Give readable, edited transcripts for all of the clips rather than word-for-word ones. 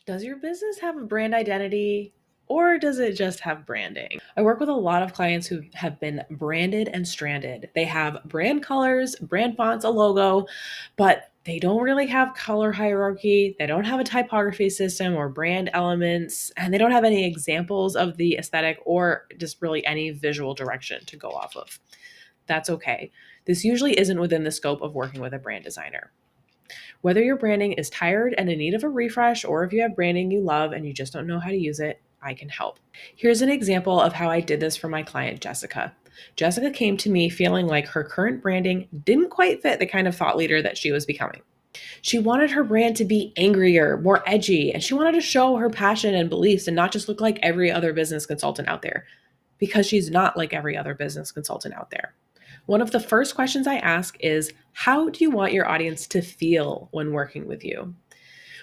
Does your business have a brand identity or does it just have branding? I work with a lot of clients who have been branded and stranded. They have brand colors, brand fonts, a logo, but they don't really have color hierarchy. They don't have a typography system or brand elements, and they don't have any examples of the aesthetic or just really any visual direction to go off of. That's okay. This usually isn't within the scope of working with a brand designer. Whether your branding is tired and in need of a refresh, or if you have branding you love and you just don't know how to use it, I can help. Here's an example of how I did this for my client, Jessica. Jessica came to me feeling like her current branding didn't quite fit the kind of thought leader that she was becoming. She wanted her brand to be angrier, more edgy, and she wanted to show her passion and beliefs and not just look like every other business consultant out there, because she's not like every other business consultant out there. One of the first questions I ask is, how do you want your audience to feel when working with you?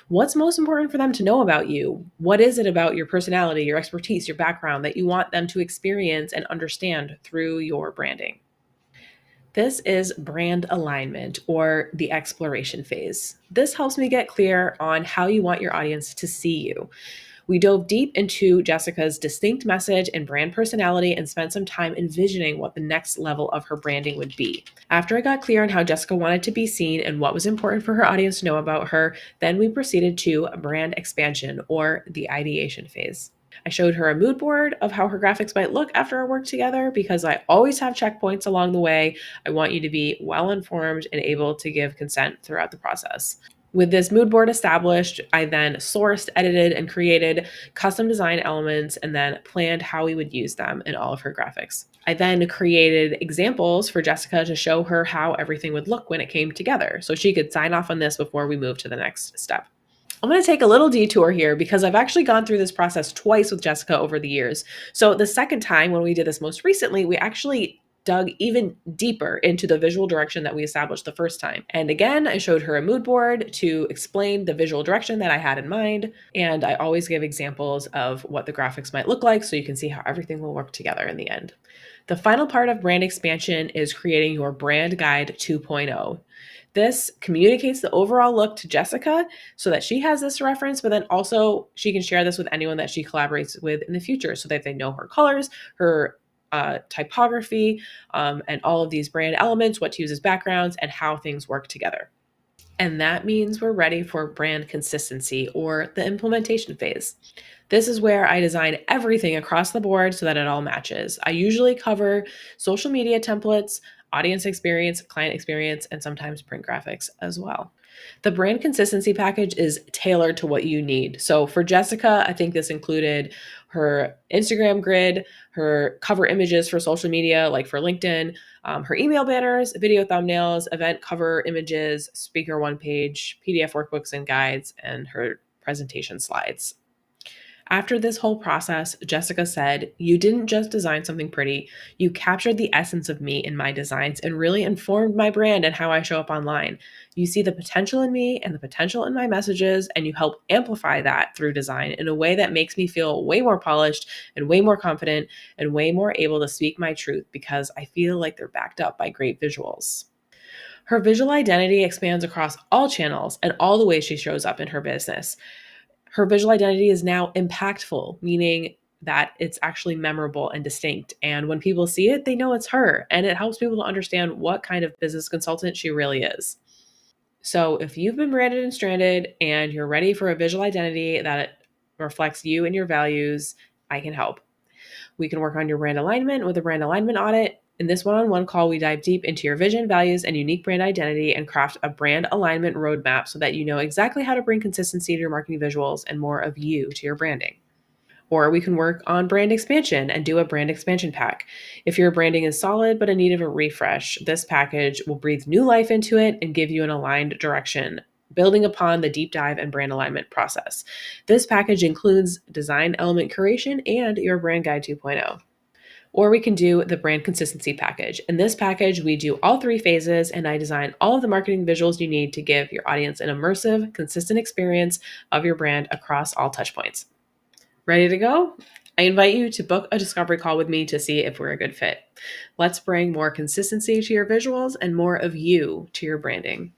What's most important for them to know about you? What is it about your personality, your expertise, your background that you want them to experience and understand through your branding? This is brand alignment, or the exploration phase. This helps me get clear on how you want your audience to see you. We dove deep into Jessica's distinct message and brand personality and spent some time envisioning what the next level of her branding would be. After I got clear on how Jessica wanted to be seen and what was important for her audience to know about her, then we proceeded to brand expansion, or the ideation phase. I showed her a mood board of how her graphics might look after our work together, because I always have checkpoints along the way. I want you to be well informed and able to give consent throughout the process. With this mood board established, I then sourced, edited, and created custom design elements and then planned how we would use them in all of her graphics. I then created examples for Jessica to show her how everything would look when it came together, so she could sign off on this before we move to the next step. I'm going to take a little detour here because I've actually gone through this process twice with Jessica over the years. So the second time when we did this most recently, we actually dug even deeper into the visual direction that we established the first time. And again, I showed her a mood board to explain the visual direction that I had in mind. And I always give examples of what the graphics might look like so you can see how everything will work together in the end. The final part of brand expansion is creating your brand guide 2.0. This communicates the overall look to Jessica so that she has this reference, but then also she can share this with anyone that she collaborates with in the future so that they know her colors, her typography, and all of these brand elements, what to use as backgrounds, and how things work together. And that means we're ready for brand consistency, or the implementation phase. This is where I design everything across the board so that it all matches. I usually cover social media templates, audience experience, client experience, and sometimes print graphics as well. The brand consistency package is tailored to what you need. So for Jessica, I think this included her Instagram grid, her cover images for social media, like for LinkedIn, her email banners, video thumbnails, event cover images, speaker one page, PDF workbooks and guides, and her presentation slides. After this whole process, Jessica said, "You didn't just design something pretty, you captured the essence of me in my designs and really informed my brand and how I show up online. You see the potential in me and the potential in my messages, and you help amplify that through design in a way that makes me feel way more polished and way more confident and way more able to speak my truth because I feel like they're backed up by great visuals." Her visual identity expands across all channels and all the ways she shows up in her business. Her visual identity is now impactful, meaning that it's actually memorable and distinct. And when people see it, they know it's her. And it helps people to understand what kind of business consultant she really is. So if you've been branded and stranded and you're ready for a visual identity that reflects you and your values, I can help. We can work on your brand alignment with a brand alignment audit. In this one-on-one call, we dive deep into your vision, values, and unique brand identity and craft a brand alignment roadmap so that you know exactly how to bring consistency to your marketing visuals and more of you to your branding. Or we can work on brand expansion and do a brand expansion pack. If your branding is solid but in need of a refresh, this package will breathe new life into it and give you an aligned direction, building upon the deep dive and brand alignment process. This package includes design element curation and your brand guide 2.0. Or we can do the brand consistency package. In this package, we do all three phases, and I design all of the marketing visuals you need to give your audience an immersive, consistent experience of your brand across all touchpoints. Ready to go? I invite you to book a discovery call with me to see if we're a good fit. Let's bring more consistency to your visuals and more of you to your branding.